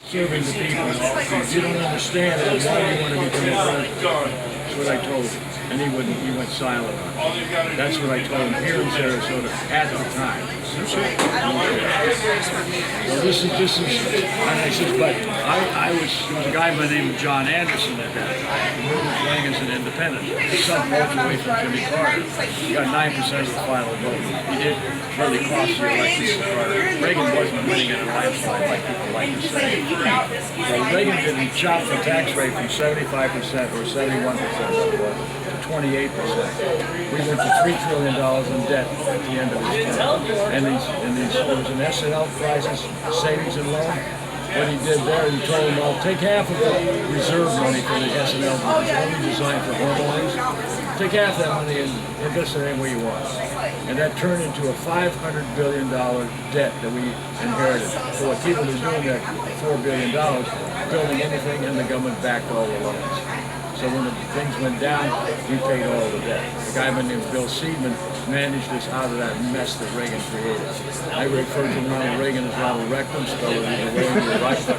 Serving the people. If you don't understand it, why do you want to become president? That's what I told him. And he went silent on it. That's what I told him here in Sarasota at the time. Well, this is, and I said, but there was a guy by the name of John Anderson at that time, who was running as an independent. His son voted away from Jimmy Carter. He got 9% of the final vote. He did really cost the election to Carter. Reagan wasn't winning at a landslide like people like to say. So Reagan didn't chop the tax rate from 75% or 71% to 28%. We went to $3 trillion in debt at the end of his term. And there was an S&L crisis, savings and loan. What he did there, he told them, well, take half of the reserve money for the S&L, which was only designed for homeowners. Take half that money and invest it any way you want. And that turned into a $500 billion debt that we inherited. So what people were doing that $4 billion, building anything, and the government backed all the loans. So when the things went down, we paid all the debt. The guy by the name of Bill Seidman managed us out of that mess that Reagan created. I refer to Ronald Reagan as Ronald Rectum, spelled either way or right. So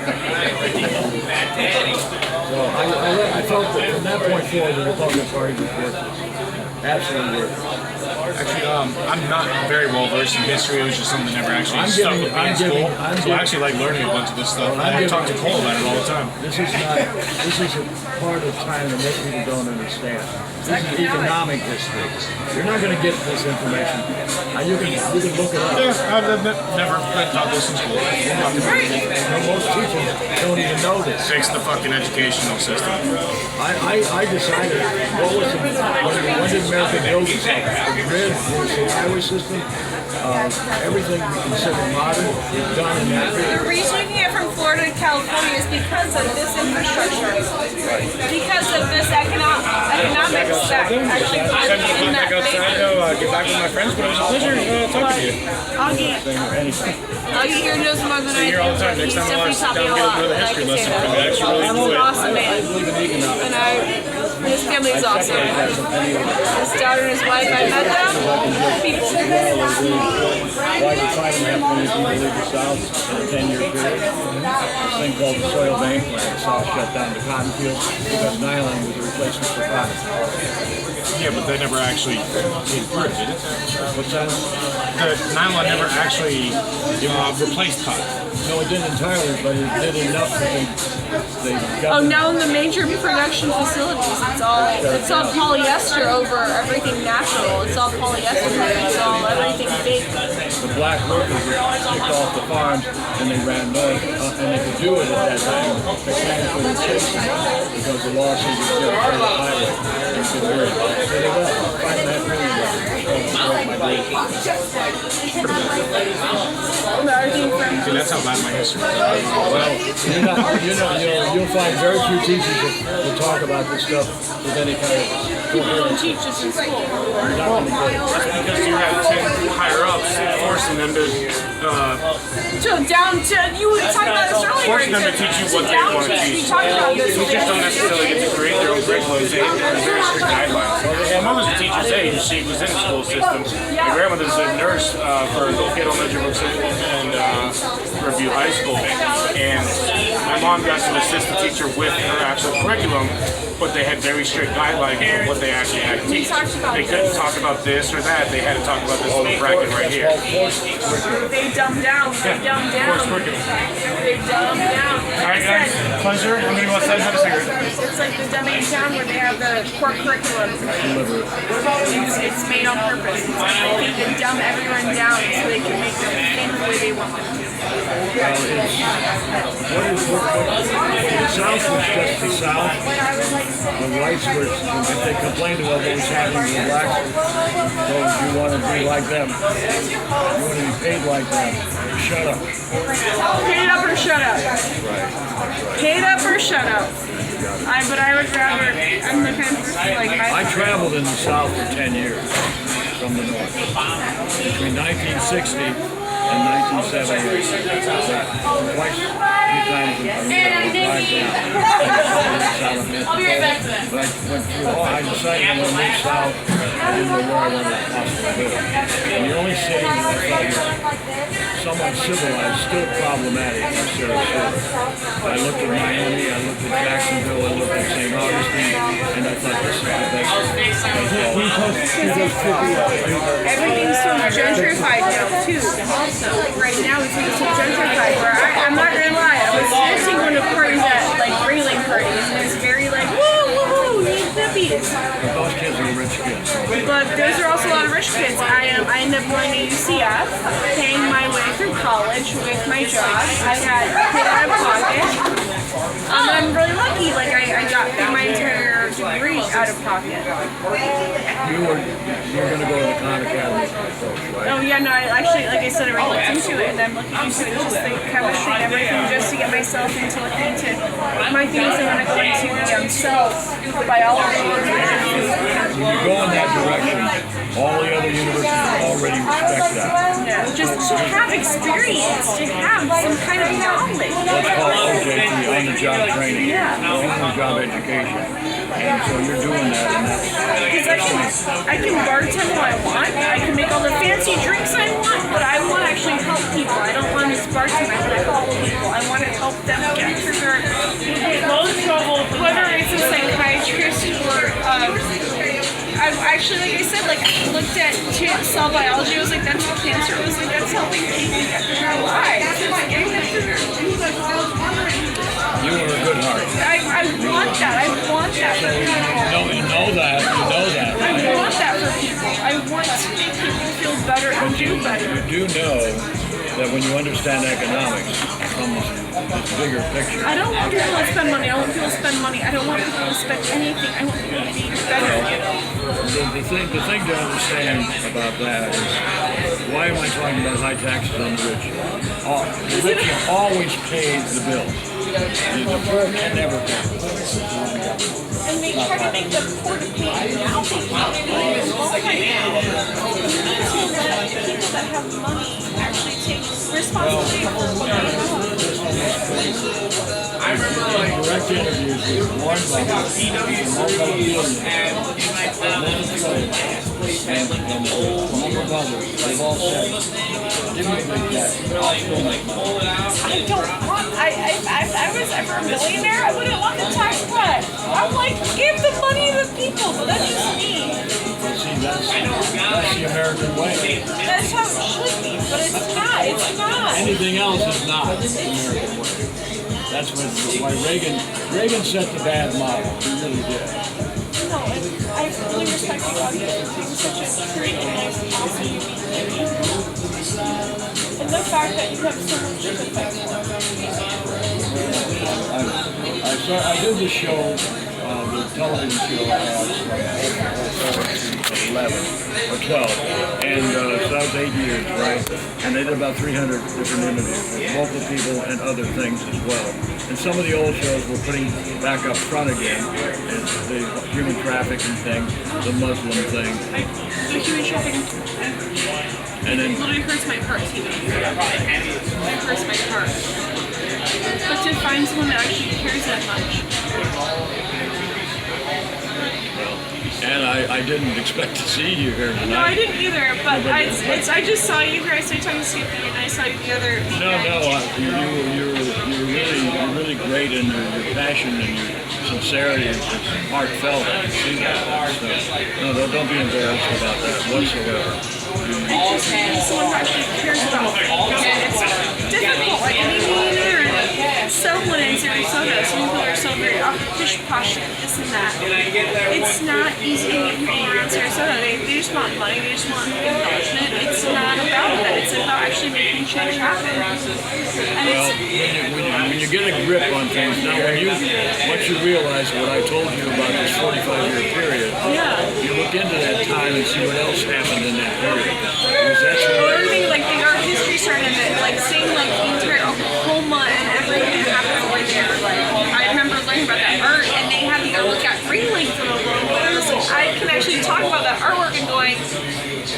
I felt that from that point forward, the Republican Party was worthless. Absolutely worthless. Actually, I'm not very well versed in history. It was just something that never actually stuck with me in school. So I actually like learning a bunch of this stuff. I talk to Cole about it all the time. This is a part of time that most people don't understand. This is economic history. You're not going to get this information. You can look it up. Yeah, I've never been taught this in school. Most teachers don't even know this. Fix the fucking educational system. I decided, when did America build itself? The grid, the highway system, everything we consider modern is done in that period. The reason you can get from Florida to California is because of this infrastructure. Because of this economics that actually is in that favor. Get back with my friends, but it was a pleasure talking to you. Augie here knows more than I do. Here all the time. Next time I'll down get another history lesson from you. I actually really enjoy it. Awesome man. And his family is awesome. His daughter and his wife, I met them. People. Why did 5.5 million people leave the South in a 10-year period? This thing called the soil bank, where the South shut down the cotton fields because nylon was a replacement for cotton. Yeah, but they never actually came through, did it? What's that? The nylon never actually replaced cotton. No, it didn't entirely, but it did enough that they got. Oh, now in the major production facilities, it's all polyester over everything natural. It's all polyester. It's all everything fake. The black workers were kicked off the farms and they ran north, and they could do it at that time. They planned for the chasing because the law said you could get on the highway and could work. So they left 5.5 million. See, that's how bad my history is. Well, you'll find very few teachers that will talk about this stuff with any kind of. People don't teach this in school. That's because you have 10 higher-ups forcing them to... You were talking about this earlier. Forcing them to teach you what they want to teach. We talked about this. We just don't necessarily get to create their own curriculum. They have very strict guidelines. My mother's a teacher's aide. She was in the school system. My grandmother's a nurse for Oakgate Elementary and Review High School. And my mom got to assist the teacher with her actual curriculum, but they had very strict guidelines for what they actually had to teach. They couldn't talk about this or that. They had to talk about this little bracket right here. They dumb down. They dumb down. They dumb down. Alright guys, pleasure. How many want to have a cigarette? It's like the dumbing down where they have the core curriculum. It's made on purpose. I think they dumb everyone down so they can make them think the way they want them to. The South was just the South. The whites were, if they complained about what was happening to the blacks, well, you want to be like them. You want to be paid like them. Shut up. Paid up or shut up? Right. Paid up or shut up? But I would rather, I'm the kind of person like I traveled in the South for 10 years from the North. Between 1960 and 1970. Twice, 3 times I'll be right back to that. But I went through all, I decided when I moved south, I didn't know where I wanted to possibly live. And the only city that I felt was somewhat civilized, still problematic, was Sarasota. looked at Miami, I looked at Jacksonville, I looked at St. Augustine, and I thought this is the best Everything's so gentrified now too. Also, right now it's so gentrified where I'm not gonna lie, I was missing one of the parties at like Grayling parties, and it's very like woo woo woo, need hippies. But those kids are rich kids. But those are also a lot of rich kids. I ended up going to UCF, paying my way through college with my job. I had paid out of pocket. I'm really lucky. Like I got through my entire degree out of pocket. You were going to go to the Khan Academy coach, right? Oh yeah, no. I actually, like I said, I already looked into it, and I'm looking into it just like chemistry and everything, just to get myself into looking into my things. I want to go into the cell biology. When you go in that direction, all the other universities already respect that. Yeah, just to have experience, to have some kind of knowledge. That's called OJT, on-the-job training, Yeah. on-the-job education. And so you're doing that, and that's Because I can bartend what I want, I can make all the fancy drinks I want, but I want to actually help people. I don't want to just bartend, I want to help people. I want to help them get through their trouble, whether it's a psychiatrist or I actually, like I said, like I looked at cell biology. I was like, that's cancer. I was like, that's helping people get through their lives. It's getting them through their. you were a good heart. I want that. I want that for people. You know that. I want that for people. I want to make people feel better and do better. You do know that when you understand economics, it comes this bigger picture. I don't want people to spend money. I want people to spend money. I don't want people to spend anything. I want people to be better. The thing to understand about that is, why am I talking about high taxes on the rich? The rich always pay the bills. The poor can never pay. And they try to make the poor to pay now. They can't pay the loan right now. We need to let people that have money actually take responsibility for what they own. I remember direct interviews with Warren Buffett, and a number of others. They've all said, give me a big check, I'll still make money. I don't want, if I was ever a millionaire, I wouldn't want the tax cut. I'm like, give the money to the people, but that's just me. See, that's the American way. That's how it should be, but it's not. It's not. Anything else is not the American way. That's why Reagan set the bad model. He really did. No, and I really respect you for being such a true and nice, awesome human being. And the fact that you have so much to fight for. I did the show, the television show at 11 or 12, and so that was 8 years, right? And they did about 300 different interviews with local people and other things as well. And some of the old shows were putting back up front again, the human trafficking thing, the Muslim thing. The human trafficking And then literally hurts my heart to even hear about it. It hurts my heart. But to find someone that actually cares that much. And I didn't expect to see you here tonight. No, I didn't either, but I just saw you here. I saw you talking to Snoopy, and I saw you the other week. You're really great, and your passion and your sincerity is heartfelt. I can see that. So, no, don't be embarrassed about that whatsoever. It's just finding someone who actually cares about it. It's difficult. Like, I mean, someone in Sarasota, some people are so very pish-posh, this and that. It's not easy to meet people around Sarasota. They just want money, they just want acknowledgement. It's not about that. It's about actually making change happen. And Well, when you get a grip on things, now once you realize what I told you about this 45-year period, you look into that time and see what else happened in that period. Because that's what learning like the art history started, like seeing like the entire Oklahoma and everything that happened over there. Like I remember learning about that art, and they had the artwork at Ringling for a little bit. I can actually talk about that artwork and going,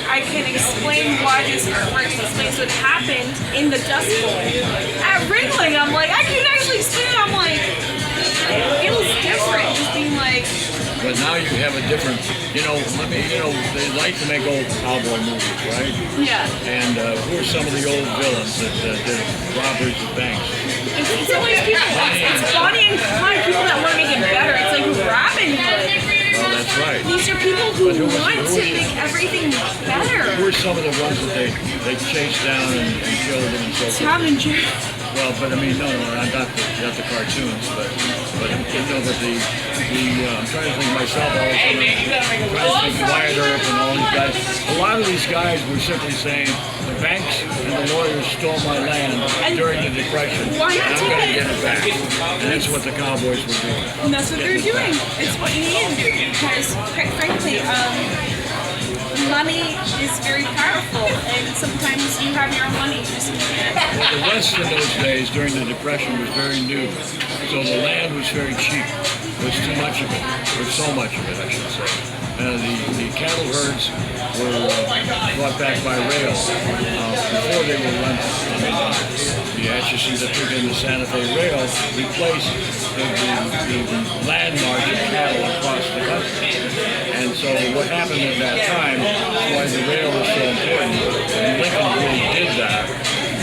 I can explain why this artwork explains what happened in the Dust Bowl. At Ringling, I'm like, I can actually explain it. I'm like, it feels different just being like. But now you have a different you know, they like to make old cowboy movies, right? Yeah. And who are some of the old villains that did robberies of banks? It's always people. It's Bonnie and Clyde, people that want to make it better. It's like Robin Hood. Well, that's right. These are people who want to make everything better. Who are some of the ones that they chased down and killed and so forth? Tom and Jerry. Well, but I mean, no, not the cartoons, but you know, but I'm trying to think myself. I was trying to think Wyatt Earp and all these guys. A lot of these guys were simply saying the banks and the lawyers stole my land during the Depression. Why not and I'm take going to it? get it back. And that's what the cowboys were doing. And that's what they're doing. It's what you need to do because, quite frankly, money is very powerful, and sometimes you have your own money. Well, the West in those days during the Depression was very new, so the land was very cheap. There was too much of it, or so much of it, I should say. The cattle herds were brought back by rail before they were run. The Atchison that took in the Santa Fe Rail replaced the landmark of cattle across the country. And so what happened at that time, why the rail was so important, and Lincoln really did that,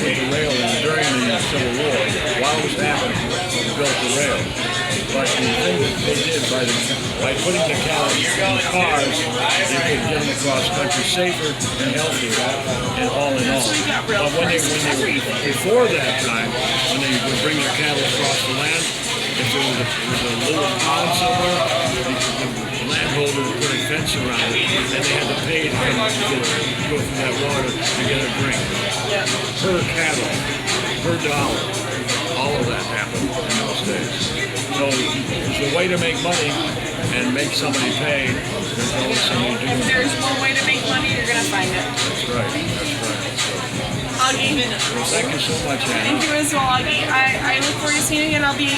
put the rail in during the Civil War. While it was happening, he built the rail. But the thing that they did by putting the cattle in cars, they could get them across country safer and healthier, and all in all. But when they before that time, when they would bring their cattle across the land, if there was a little pond somewhere, the landholder would put a fence around it, and they had to pay to go through that water to get a drink. Per cattle, per dollar. All of that happened in those days. So there's a way to make money and make somebody pay. There's always somebody doing it. If there's one way to make money, you're going to find it. That's right. That's right. Augie. Well, thank you so much, Anna. Thank you as well, Augie. I look forward to seeing you again. I'll be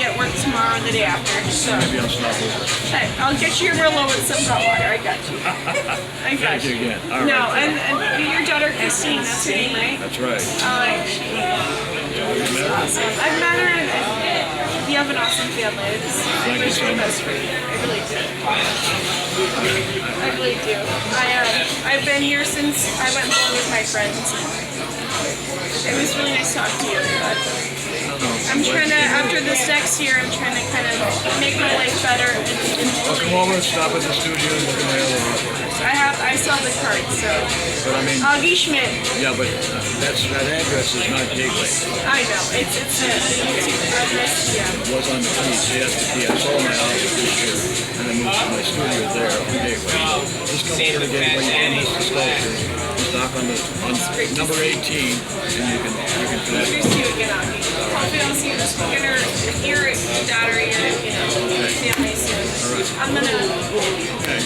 at work tomorrow and the day after. So Maybe I'll stop over. hey, I'll get you your Merlot with some hot water. I got you. I got Thank you again. All No, right. and your daughter Christine, that's her name, right? That's right. Awesome. I've met her, and you have an awesome family. I wish the best for you. I really do. I really do. I've been here since I went bowling with my friends. It was really nice to talk to you. But I'm trying to, after this next year, I'm trying to kind of make my life better. Well, come over and stop at the studio and look at my other artwork. I saw the card, so. But I mean, Augie Schmidt. yeah, but that address is not Gateway. I know. It's the YouTube address. Yeah. It was on the key. She has the key. I sold my house this year, and I moved to my studio there on Gateway. Just come over to Gateway. You can miss the sculpture. Just knock on number 18, and you can connect. Here's to you again, Augie. Hopefully I'll see you this weekend, or if you're your daughter, your family soon. I'm gonna. Okay.